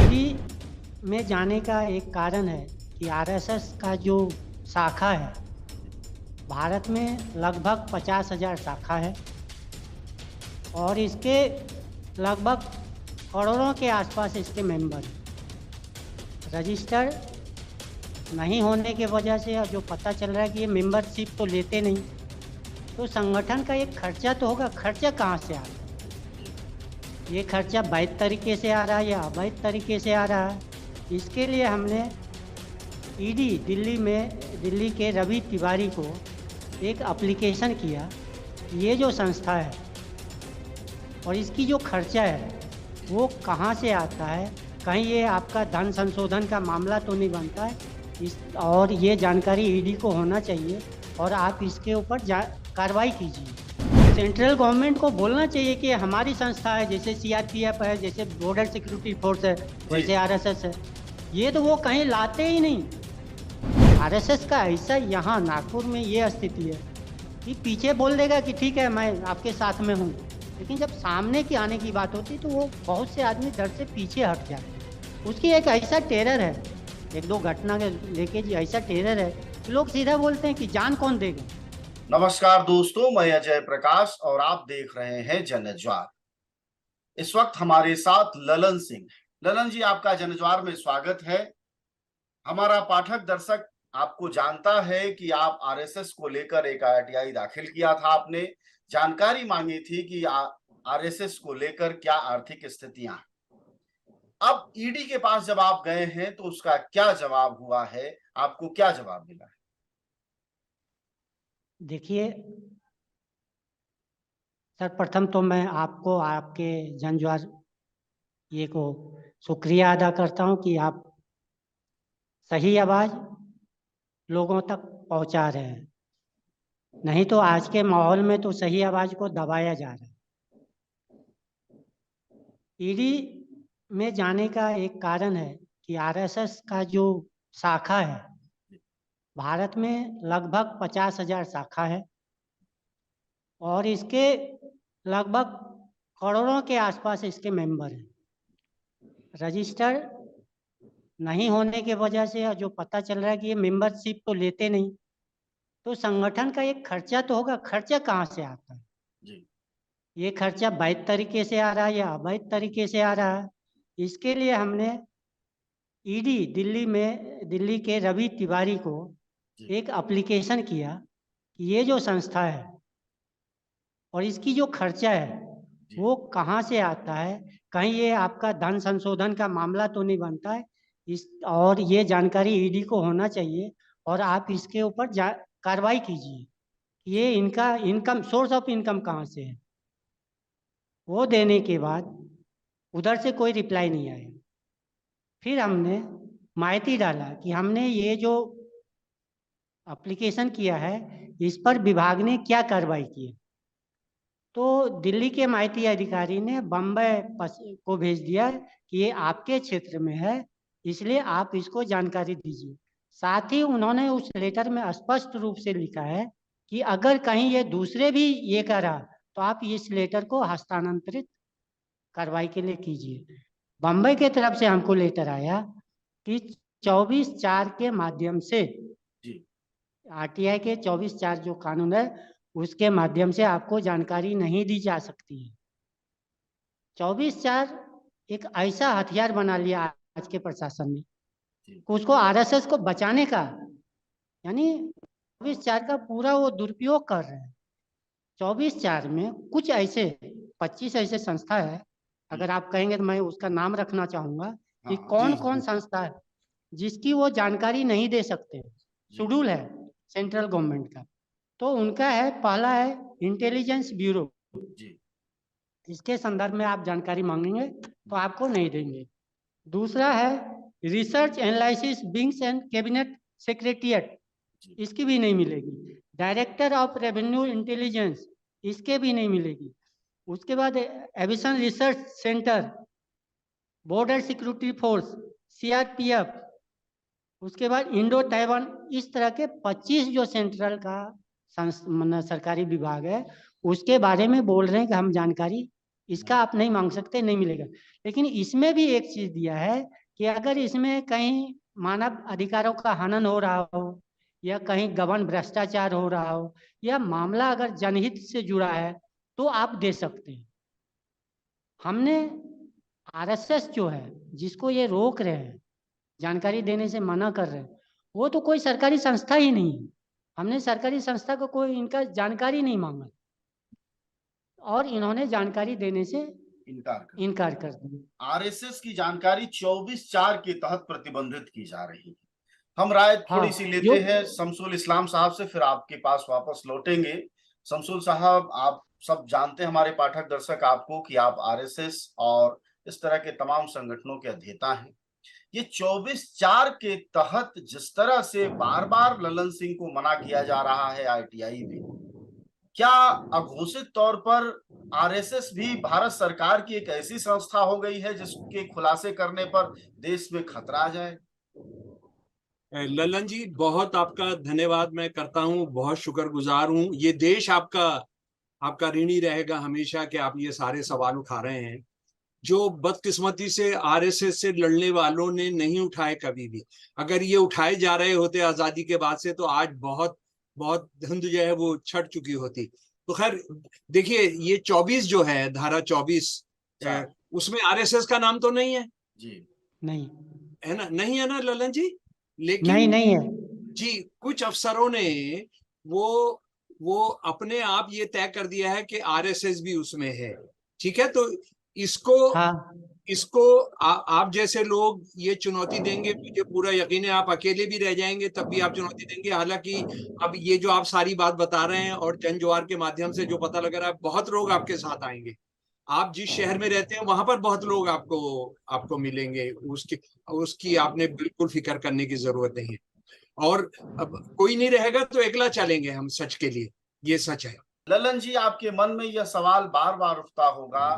ED में जाने का एक कारण है कि आरएसएस का जो शाखा है, भारत में लगभग 50,000 शाखा है और इसके लगभग करोड़ों के आसपास इसके मेंबर हैं। रजिस्टर नहीं होने की वजह से जो पता चल रहा है कि ये मेंबरशिप तो लेते नहीं, तो संगठन का एक खर्चा तो होगा। खर्चा कहाँ से आ रहा है? ये खर्चा वैध तरीके से आ रहा है या अवैध तरीके से आ रहा है? इसके लिए हमने ईडी दिल्ली के रवि तिवारी को एक एप्लीकेशन किया। ये जो संस्था है और इसकी जो खर्चा है वो कहाँ से आता है, कहीं ये आपका धन संशोधन का मामला तो नहीं बनता है और ये जानकारी ईडी को होना चाहिए और आप इसके ऊपर कार्रवाई कीजिए। सेंट्रल गवर्नमेंट को बोलना चाहिए कि हमारी संस्था है, जैसे सीआरपीएफ है, जैसे बॉर्डर सिक्योरिटी फोर्स है, वैसे आरएसएस है। ये तो वो कहीं लाते ही नहीं। आरएसएस का ऐसा यहाँ नागपुर में ये स्थिति है कि पीछे बोल देगा कि ठीक है मैं आपके साथ में हूँ, लेकिन जब सामने की आने की बात होती है तो वो बहुत से आदमी डर से पीछे हट जाते हैं। उसकी एक ऐसा टेरर है, एक दो घटना के लेके जी ऐसा टेरर है, लोग सीधा बोलते हैं कि जान कौन देगा। नमस्कार दोस्तों, मैं अजय प्रकाश और आप देख रहे हैं जनज्वार। इस वक्त हमारे साथ ललन सिंह। ललन जी, आपका जनज्वार में स्वागत है। हमारा पाठक दर्शक आपको जानता है कि आप आरएसएस को लेकर एक आरटीआई दाखिल किया था। आपने जानकारी मांगी थी कि आरएसएस को लेकर क्या आर्थिक स्थितियां। अब ईडी के पास जब आप गए हैं तो उसका क्या जवाब हुआ है, आपको क्या जवाब मिला है? देखिए, सर्वप्रथम तो मैं आपको आपके जनज्वार ये को शुक्रिया अदा करता हूं कि आप सही आवाज़ लोगों तक पहुंचा रहे हैं। नहीं तो आज के माहौल में तो सही आवाज़ को दबाया जा रहा है। ईडी में जाने का एक कारण है कि आरएसएस का जो शाखा है, भारत में लगभग 50,000 शाखा है और इसके लगभग करोड़ों के आसपास इसके मेंबर हैं। रजिस्टर नहीं होने की वजह से जो पता चल रहा है कि ये मेंबरशिप तो लेते नहीं, तो संगठन का एक खर्चा तो होगा। खर्चा कहाँ से आता है? ये खर्चा वैध तरीके से आ रहा है या अवैध तरीके से आ रहा है? इसके लिए हमने ईडी दिल्ली के रवि तिवारी को एक एप्लीकेशन किया कि ये जो संस्था है और इसकी जो खर्चा है वो कहाँ से आता है, कहीं ये आपका धन संशोधन का मामला तो नहीं बनता है और ये जानकारी ईडी को होना चाहिए और आप इसके ऊपर कार्रवाई कीजिए। ये इनका इनकम सोर्स ऑफ इनकम कहाँ से है? वो देने के बाद उधर से कोई रिप्लाई नहीं आया। फिर हमने माहिती डाला कि हमने ये जो एप्लीकेशन किया है इस पर विभाग ने क्या कार्रवाई की है। तो दिल्ली के माहिती अधिकारी ने बम्बई को भेज दिया कि ये आपके क्षेत्र में है, इसलिए आप इसको जानकारी दीजिए। साथ ही उन्होंने उस लेटर में स्पष्ट रूप से लिखा है कि अगर कहीं ये दूसरे भी ये करा तो आप इस लेटर को हस्तांतरित कार्रवाई के लिए कीजिए। बम्बई के तरफ से हमको लेटर आया कि 24/4 के माध्यम से आरटीआई के 24/4 जो कानून है उसके माध्यम से आपको जानकारी नहीं दी जा सकती है। 24/4 एक ऐसा हथियार बना लिया आज के प्रशासन ने, उसको आरएसएस को बचाने का, यानी 24/4 का पूरा वो दुरुपयोग कर रहे हैं। 24/4 में कुछ ऐसे 25 ऐसे संस्था है, अगर आप कहेंगे तो मैं उसका नाम रखना चाहूंगा कि कौन कौन संस्था है जिसकी वो जानकारी नहीं दे सकते। शेड्यूल है सेंट्रल गवर्नमेंट का, तो उनका है, पहला है इंटेलिजेंस ब्यूरो, इसके संदर्भ में आप जानकारी मांगेंगे तो आपको नहीं देंगे। दूसरा है research analysis wings and cabinet secretariat, इसकी भी नहीं मिलेगी। डायरेक्टर ऑफ रेवेन्यू इंटेलिजेंस, इसके भी नहीं मिलेगी। उसके बाद aviation research centre, border security force, CRPF, उसके बाद इंडो ताइवान, इस तरह के 25 जो सेंट्रल का सरकारी विभाग है उसके बारे में बोल रहे हैं कि हम जानकारी इसका आप नहीं मांग सकते, नहीं मिलेगा। लेकिन इसमें भी एक चीज दिया है कि अगर इसमें कहीं मानव अधिकारों का हनन हो रहा हो, या कहीं गबन भ्रष्टाचार हो रहा हो, या मामला अगर जनहित से जुड़ा है, तो आप दे सकते हैं। हमने आरएसएस जो है, जिसको ये रोक रहे हैं, जानकारी देने से मना कर रहे हैं, वो तो कोई सरकारी संस्था ही नहीं है। हमने सरकारी संस्था को कोई इनका जानकारी नहीं मांगा, और इन्होंने जानकारी देने से इनकार कर दिया। आरएसएस की जानकारी 24/4 के तहत प्रतिबंधित की जा रही है। हम राय थोड़ी सी लेते हैं शमसुल इस्लाम साहब से, फिर आपके पास वापस लौटेंगे। शमसुल साहब, आप सब जानते हैं, हमारे पाठक दर्शक आपको, कि आप आरएसएस और इस तरह के तमाम संगठनों के अध्येता हैं। ये 24/4 के तहत जिस तरह से बार बार ललन सिंह को मना किया जा रहा है आरटीआई में, क्या अघोषित तौर पर आरएसएस भी भारत सरकार की एक ऐसी संस्था हो गई है जिसके खुलासे करने पर देश में खतरा आ जाए? ललन जी, बहुत आपका धन्यवाद मैं करता हूं, बहुत शुक्रगुजार हूं। ये देश आपका ऋणी रहेगा हमेशा कि आप ये सारे सवाल उठा रहे हैं, जो बदकिस्मती से आरएसएस से लड़ने वालों ने नहीं उठाए कभी भी। अगर ये उठाए जा रहे होते आजादी के बाद से, तो आज बहुत बहुत धुंध जो है वो छट चुकी होती। तो खैर देखिए, ये 24 जो है, धारा 24, उसमें आरएसएस का नाम तो नहीं है जी? नहीं है ना, नहीं है ना ललन जी? लेकिन नहीं है जी, कुछ अफसरों ने वो अपने आप ये तय कर दिया है कि आरएसएस भी उसमें है। ठीक है, तो इसको आप जैसे लोग ये चुनौती देंगे, मुझे पूरा यकीन है आप अकेले भी रह जाएंगे तब भी आप चुनौती देंगे। हालांकि अब ये जो आप सारी बात बता रहे हैं और जन ज्वार के माध्यम से जो पता लग रहा है, बहुत लोग आपके साथ आएंगे। आप जिस शहर में रहते हैं वहां पर बहुत लोग आपको मिलेंगे, उसकी आपने बिल्कुल फिक्र करने की जरूरत नहीं है। और अब कोई नहीं रहेगा तो एकला चलेंगे हम सच के लिए, ये सच है। ललन जी, आपके मन में यह सवाल बार बार उठता होगा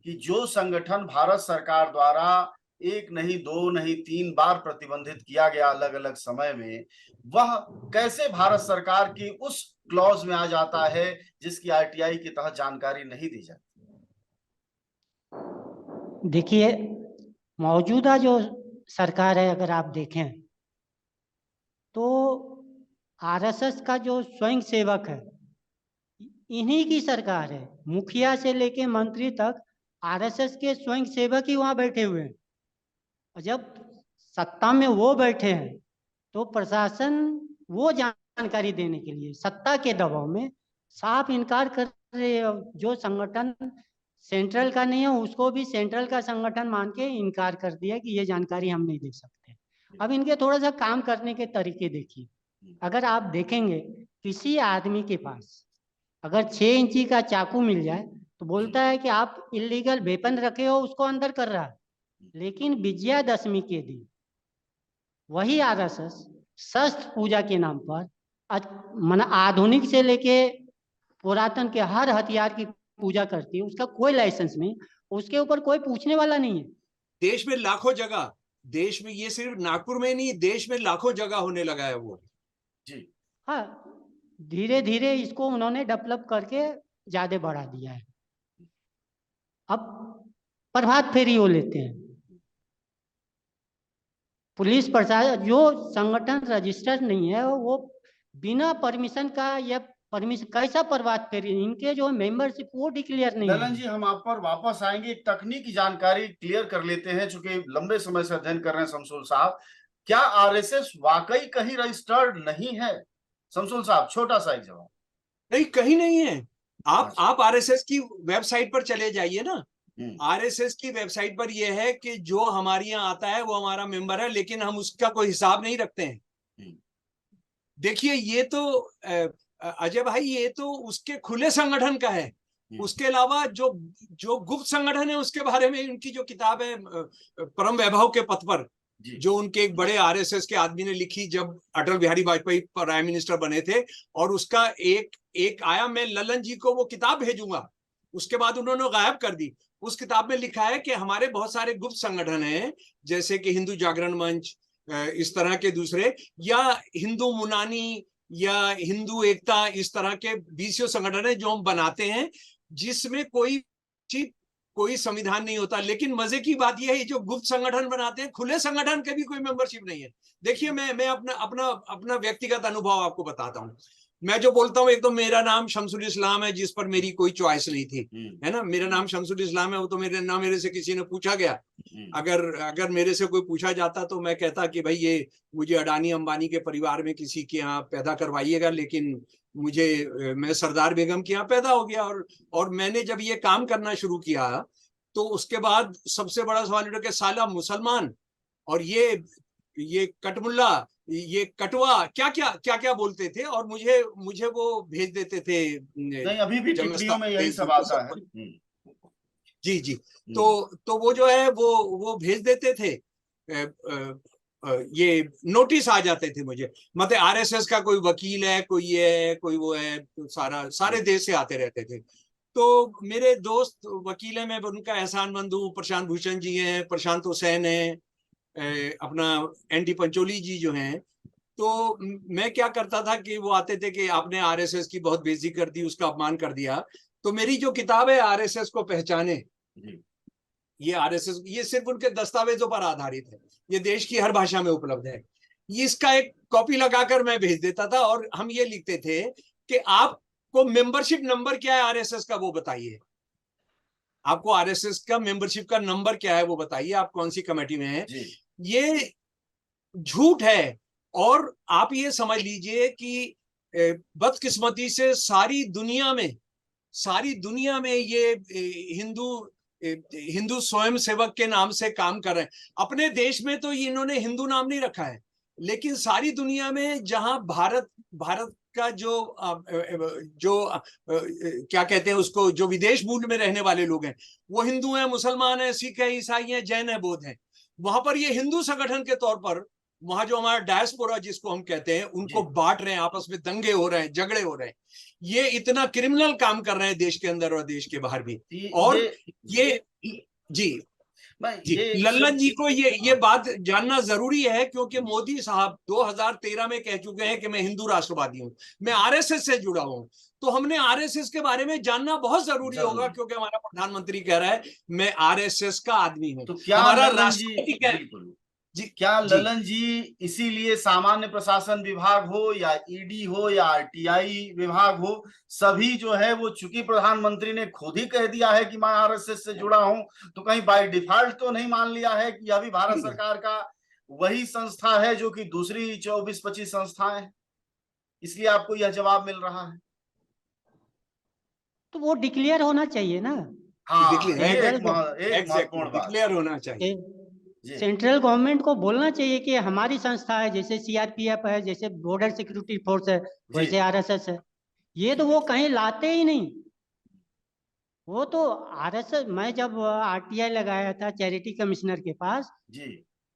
कि जो संगठन भारत सरकार द्वारा एक नहीं, दो नहीं, 3 बार प्रतिबंधित किया गया अलग अलग समय में, वह कैसे भारत सरकार की उस क्लॉज में आ जाता है जिसकी आरटीआई के तहत जानकारी नहीं दी जाती? देखिए, मौजूदा जो सरकार है, अगर आप देखें तो आरएसएस का जो स्वयं सेवक है, इन्हीं की सरकार है। मुखिया से लेके मंत्री तक आरएसएस के स्वयं सेवक ही वहां बैठे हुए हैं। और जब सत्ता में वो बैठे हैं, तो प्रशासन वो जानकारी देने के लिए सत्ता के दबाव में साफ इनकार कर रहे हैं। जो संगठन सेंट्रल का नहीं है, उसको भी सेंट्रल का संगठन मान के इनकार कर दिया कि ये जानकारी हम नहीं दे सकते। अब इनके थोड़ा सा काम करने के तरीके देखिए। अगर आप देखेंगे, किसी आदमी के पास अगर 6 इंची का चाकू मिल जाए तो बोलता है कि आप इलीगल वेपन रखे हो, उसको अंदर कर रहा है। लेकिन विजयादशमी के दिन वही आरएसएस शस्त्र पूजा के नाम पर आधुनिक से लेके पुरातन के हर हथियार की पूजा करती है। उसका कोई लाइसेंस नहीं, उसके ऊपर कोई पूछने वाला नहीं है। देश में लाखों जगह, देश में, ये सिर्फ नागपुर में नहीं, देश में लाखों जगह होने लगा है वो। जी हाँ, धीरे धीरे इसको उन्होंने डेवलप करके ज्यादा बढ़ा दिया है। अब प्रभात फेरी वो लेते हैं। पुलिस प्रशासन, जो संगठन रजिस्टर नहीं है, वो बिना परमिशन का, या परमिशन कैसा प्रभात फेरी, इनके जो मेंबरशिप वो डिक्लेयर नहीं है। ललन जी, हम आप पर वापस आएंगे। एक तकनीकी जानकारी क्लियर कर लेते हैं, चूंकि लंबे समय से अध्ययन कर रहे हैं शमसुल साहब। क्या आरएसएस वाकई कहीं रजिस्टर्ड नहीं है? शमसुल साहब, छोटा सा एक जवाब। नहीं, कहीं नहीं है। आप आरएसएस की वेबसाइट पर चले जाइए ना। आरएसएस की वेबसाइट पर यह है कि जो हमारे यहाँ आता है वो हमारा मेंबर है, लेकिन हम उसका कोई हिसाब नहीं रखते हैं। देखिए, ये तो अजय भाई, ये तो उसके खुले संगठन का है। उसके अलावा जो गुप्त संगठन है, उसके बारे में उनकी जो किताब है परम वैभव के पथ पर, जो उनके एक बड़े आरएसएस के आदमी ने लिखी जब अटल बिहारी वाजपेयी प्राइम मिनिस्टर बने थे, और उसका एक आया, मैं ललन जी को वो किताब भेजूंगा, उसके बाद उन्होंने गायब कर दी। उस किताब में लिखा है कि हमारे बहुत सारे गुप्त संगठन हैं, जैसे कि हिंदू जागरण मंच, इस तरह के दूसरे, या हिंदू मुनानी, या हिंदू एकता, इस तरह के 20 संगठन है जो हम बनाते हैं, जिसमें कोई कोई संविधान नहीं होता। लेकिन मजे की बात यह है, जो गुप्त संगठन बनाते हैं, खुले संगठन के भी कोई मेंबरशिप नहीं है। देखिए, मैं अपना अपना अपना व्यक्तिगत अनुभव आपको बताता हूँ। मैं जो बोलता हूँ, एक तो मेरा नाम शमसुल इस्लाम है, जिस पर मेरी कोई चॉइस नहीं थी, है ना। मेरा नाम शमसुल इस्लाम है, वो तो मेरे से किसी ने पूछा गया। अगर मेरे से कोई पूछा जाता तो मैं कहता कि भाई ये मुझे अडानी अंबानी के परिवार में किसी के यहाँ पैदा करवाइएगा, लेकिन मैं सरदार बेगम के यहाँ पैदा हो गया। और मैंने जब ये काम करना शुरू किया तो उसके बाद सबसे बड़ा सवाल उठा कि साला मुसलमान और ये कटमुल्ला, ये कटवा, क्या क्या क्या क्या बोलते थे, और मुझे वो भेज देते थे। नहीं, अभी भी टिप्पणियों में यही सब आता है। जी। तो वो जो है वो भेज देते थे, ये नोटिस आ जाते थे मुझे, मतलब आरएसएस का कोई वकील है, कोई ये है, कोई वो है, तो सारे देश से आते रहते थे। तो मेरे दोस्त वकील हैं, मैं उनका एहसानमंद हूँ। प्रशांत भूषण जी हैं, प्रशांत हुसैन है, अपना एनटी पंचोली जी जो हैं। तो मैं क्या करता था कि वो आते थे कि आपने आरएसएस की बहुत बेइज्जती कर दी, उसका अपमान कर दिया। तो मेरी जो किताब है आरएसएस को पहचाने, ये आरएसएस, ये सिर्फ उनके दस्तावेजों पर आधारित है, ये देश की हर भाषा में उपलब्ध है। इसका एक कॉपी लगाकर मैं भेज देता था, और हम ये लिखते थे कि आपको मेंबरशिप नंबर क्या है आरएसएस का, वो बताइए। आपको आरएसएस का मेंबरशिप का नंबर क्या है, वो बताइए, आप कौन सी कमेटी में है। ये झूठ है। और आप ये समझ लीजिए कि बदकिस्मती से सारी दुनिया में ये हिंदू स्वयं सेवक के नाम से काम कर रहे हैं। अपने देश में तो इन्होंने हिंदू नाम नहीं रखा है, लेकिन सारी दुनिया में जहां भारत का जो क्या कहते हैं उसको, जो विदेश मूल में रहने वाले लोग हैं, वो हिंदू हैं, मुसलमान हैं, सिख हैं, ईसाई हैं, जैन हैं, बौद्ध हैं, वहां पर ये हिंदू संगठन के तौर पर, वहां जो हमारा डायस्पोरा जिसको हम कहते हैं, उनको बांट रहे हैं, आपस में दंगे हो रहे हैं, झगड़े हो रहे हैं। ये इतना क्रिमिनल काम कर रहे हैं देश के अंदर और देश के बाहर भी। और ये जी लल्लन जी को ये बात जानना जरूरी है, क्योंकि मोदी साहब 2013 में कह चुके हैं कि मैं हिंदू राष्ट्रवादी हूं, मैं आरएसएस से जुड़ा हूं। तो हमने आरएसएस के बारे में जानना बहुत जरूरी होगा, क्योंकि हमारा प्रधानमंत्री कह रहा है मैं आरएसएस का आदमी हूं। तो क्या हमारा राष्ट्रपति क्या ललन जी इसीलिए सामान्य प्रशासन विभाग हो या ईडी हो या आरटीआई विभाग हो, सभी जो है वो, चूंकि प्रधानमंत्री ने खुद ही कह दिया है कि मैं आरएसएस से जुड़ा हूं, तो कहीं बाय डिफॉल्ट तो नहीं मान लिया है कि यह भी भारत सरकार का वही संस्था है जो कि दूसरी 24-25 संस्थाएं, इसलिए आपको यह जवाब मिल रहा है? तो वो डिक्लेयर होना चाहिए ना। हाँ, एक महत्वपूर्ण बात डिक्लेयर होना चाहिए। सेंट्रल गवर्नमेंट को बोलना चाहिए कि हमारी संस्था है, जैसे सीआरपीएफ है, जैसे बॉर्डर सिक्योरिटी फोर्स है, वैसे आरएसएस है। ये तो वो कहीं लाते ही नहीं। वो तो आरएसएस, मैं जब आरटीआई लगाया था चैरिटी कमिश्नर के पास,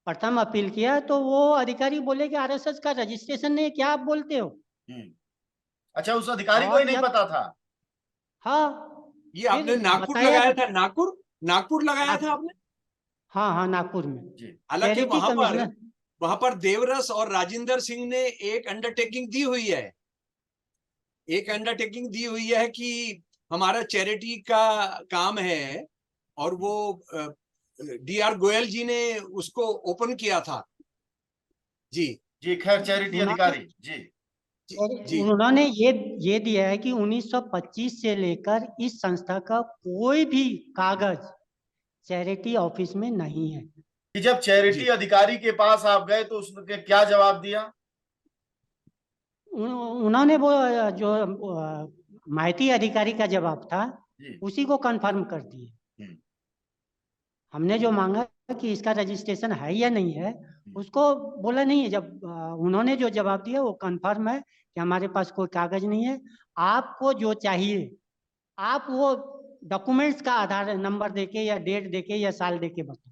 प्रथम अपील किया, तो वो अधिकारी बोले कि आरएसएस का रजिस्ट्रेशन नहीं, क्या आप बोलते हो? अच्छा, उस अधिकारी को ही नहीं पता था? हाँ, ये आपने नागपुर लगाया था? नागपुर लगाया था आपने? हाँ, नागपुर में। हालांकि वहां पर देवरस और राजेंद्र सिंह ने एक अंडरटेकिंग दी हुई है कि हमारा चैरिटी का काम है, और वो डीआर गोयल जी ने उसको ओपन किया था। जी, खैर, चैरिटी अधिकारी जी उन्होंने ये दिया है कि 1925 से लेकर इस संस्था का कोई भी कागज चैरिटी ऑफिस में नहीं है। कि जब चैरिटी अधिकारी के पास आप गए तो उसने क्या जवाब दिया? उन्होंने वो जो माहिती अधिकारी का जवाब था उसी को कंफर्म कर दिए। हमने जो मांगा कि इसका रजिस्ट्रेशन है या नहीं है, उसको बोला नहीं है। जब उन्होंने जो जवाब दिया वो कंफर्म है कि हमारे पास कोई कागज नहीं है। आपको जो चाहिए आप वो डॉक्यूमेंट्स का आधार नंबर देके या डेट देके या साल देके बताओ।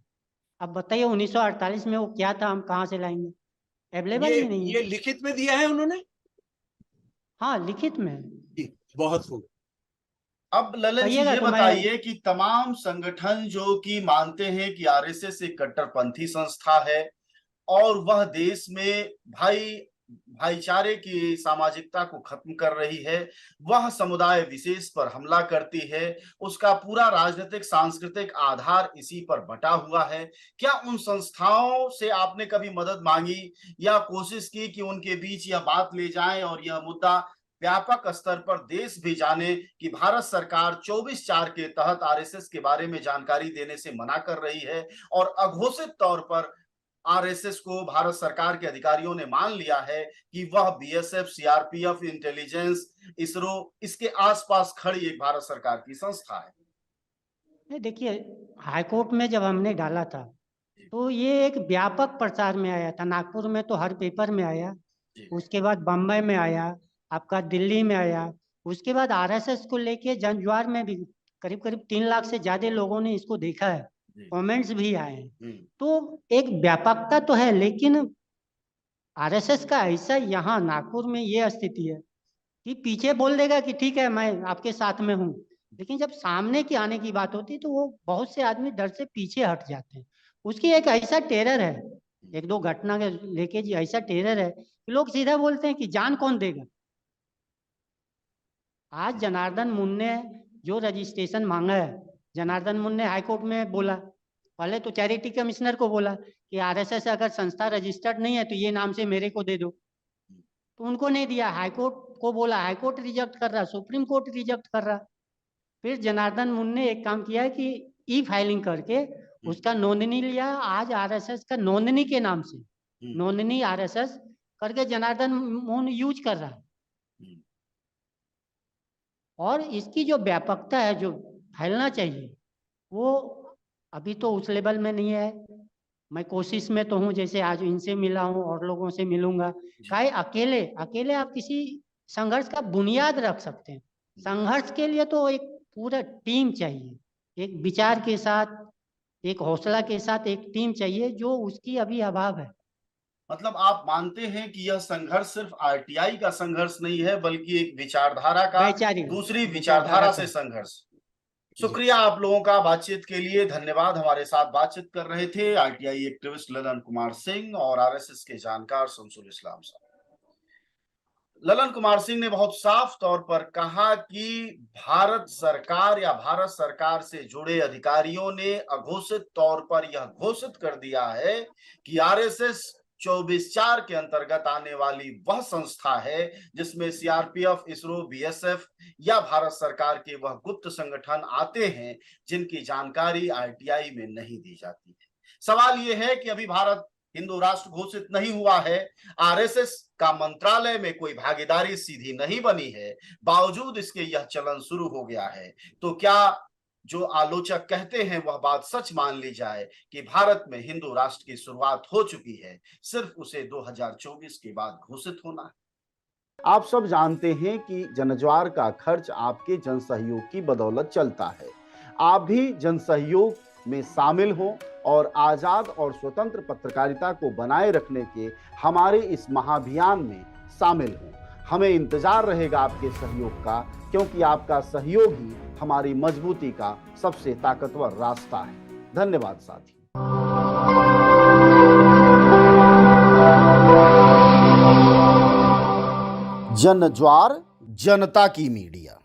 अब बताइए 1948 में वो क्या था, हम कहाँ से लाएंगे? अवेलेबल ही नहीं है। ये लिखित में दिया है उन्होंने? हाँ, लिखित में। बहुत खूब। अब ललन जी ये बताइए कि तमाम संगठन जो कि मानते हैं कि आरएसएस एक कट्टरपंथी संस्था है और वह देश में भाई भाईचारे की सामाजिकता को खत्म कर रही है, वह समुदाय विशेष पर हमला करती है, उसका पूरा राजनीतिक सांस्कृतिक आधार इसी पर बटा हुआ है। क्या उन संस्थाओं से आपने कभी मदद मांगी या कोशिश की कि उनके बीच यह बात ले जाएं और यह मुद्दा व्यापक स्तर पर देश भी जाने कि भारत सरकार 24/4 के तहत आरएसएस के बारे में जानकारी देने से मना कर रही है और अघोषित तौर पर आरएसएस को भारत सरकार के अधिकारियों ने मान लिया है कि वह बीएसएफ, सीआरपीएफ, इंटेलिजेंस, इसरो, इसके आसपास खड़ी एक भारत सरकार की संस्था है? देखिए, हाईकोर्ट में जब हमने डाला था तो ये एक व्यापक प्रचार में आया था। नागपुर में तो हर पेपर में आया, उसके बाद बम्बई में आया, आपका दिल्ली में आया, उसके बाद आरएसएस को लेके जनज्वार में भी करीब करीब 3 लाख से ज्यादा लोगों ने इसको देखा है, कमेंट्स भी आए हैं। तो एक व्यापकता तो है, लेकिन आरएसएस का ऐसा यहाँ नागपुर में ये स्थिति है कि पीछे बोल देगा कि ठीक है मैं आपके साथ में हूँ, लेकिन जब सामने की आने की बात होती है तो वो बहुत से आदमी डर से पीछे हट जाते हैं। उसकी एक ऐसा टेरर है, 1-2 घटना के लेके जी ऐसा टेरर है कि लोग सीधा बोलते हैं कि जान कौन देगा। आज जनार्दन मुन्ने जो रजिस्ट्रेशन मांगा है, जनार्दन मुन्ने हाईकोर्ट में बोला, पहले तो चैरिटी कमिश्नर को बोला कि आरएसएस अगर संस्था रजिस्टर्ड नहीं है तो ये नाम से मेरे को दे दो, तो उनको नहीं दिया। हाईकोर्ट को बोला, हाईकोर्ट रिजेक्ट कर रहा, सुप्रीम कोर्ट रिजेक्ट कर रहा। फिर जनार्दन मुन्ने ने एक काम किया है कि ई फाइलिंग करके उसका नोंदनी लिया। आज आरएसएस का नोंदनी के नाम से नोंदनी आरएसएस करके जनार्दन मुन्ने यूज कर रहा है। और इसकी जो व्यापकता है, जो फैलना चाहिए, वो अभी तो उस लेवल में नहीं है। मैं कोशिश में तो हूँ, जैसे आज इनसे मिला हूँ और लोगों से मिलूंगा। काहे अकेले आप किसी संघर्ष का बुनियाद रख सकते हैं। संघर्ष के लिए तो एक पूरा टीम चाहिए, एक विचार के साथ, एक हौसला के साथ एक टीम चाहिए, जो उसकी अभी अभाव है। मतलब आप मानते हैं कि यह संघर्ष सिर्फ आरटीआई का संघर्ष नहीं है, बल्कि एक विचारधारा का, दूसरी विचारधारा से संघर्ष। शुक्रिया आप लोगों का बातचीत के लिए, धन्यवाद। हमारे साथ बातचीत कर रहे थे आरटीआई एक्टिविस्ट ललन कुमार सिंह और आरएसएस के जानकार शमसुल इस्लाम साहब। ललन कुमार सिंह ने बहुत साफ तौर पर कहा कि भारत सरकार या भारत सरकार से जुड़े अधिकारियों ने अघोषित तौर पर यह घोषित कर दिया है कि आरएसएस 24/4 के अंतर्गत आने वाली वह संस्था है जिसमें सीआरपीएफ, इसरो, बीएसएफ या भारत सरकार के वह गुप्त संगठन आते हैं जिनकी जानकारी आरटीआई में नहीं दी जाती है। सवाल यह है कि अभी भारत हिंदू राष्ट्र घोषित नहीं हुआ है, आरएसएस का मंत्रालय में कोई भागीदारी सीधी नहीं बनी है, बावजूद इसके यह चलन शुरू हो गया है। तो क्या जो आलोचक कहते हैं वह बात सच मान ली जाए कि भारत में हिंदू राष्ट्र की शुरुआत हो चुकी है, सिर्फ उसे 2024 के बाद घोषित होना है। आप सब जानते हैं कि जनज्वार का खर्च आपके जनसहयोग की बदौलत चलता है। आप भी जनसहयोग में शामिल हो और आजाद और स्वतंत्र पत्रकारिता को बनाए रखने के हमारे इस महाअभियान में शामिल हो। हमें इंतजार रहेगा आपके सहयोग का, क्योंकि आपका सहयोग ही हमारी मजबूती का सबसे ताकतवर रास्ता है। धन्यवाद साथी। जनज्वार, जनता की मीडिया।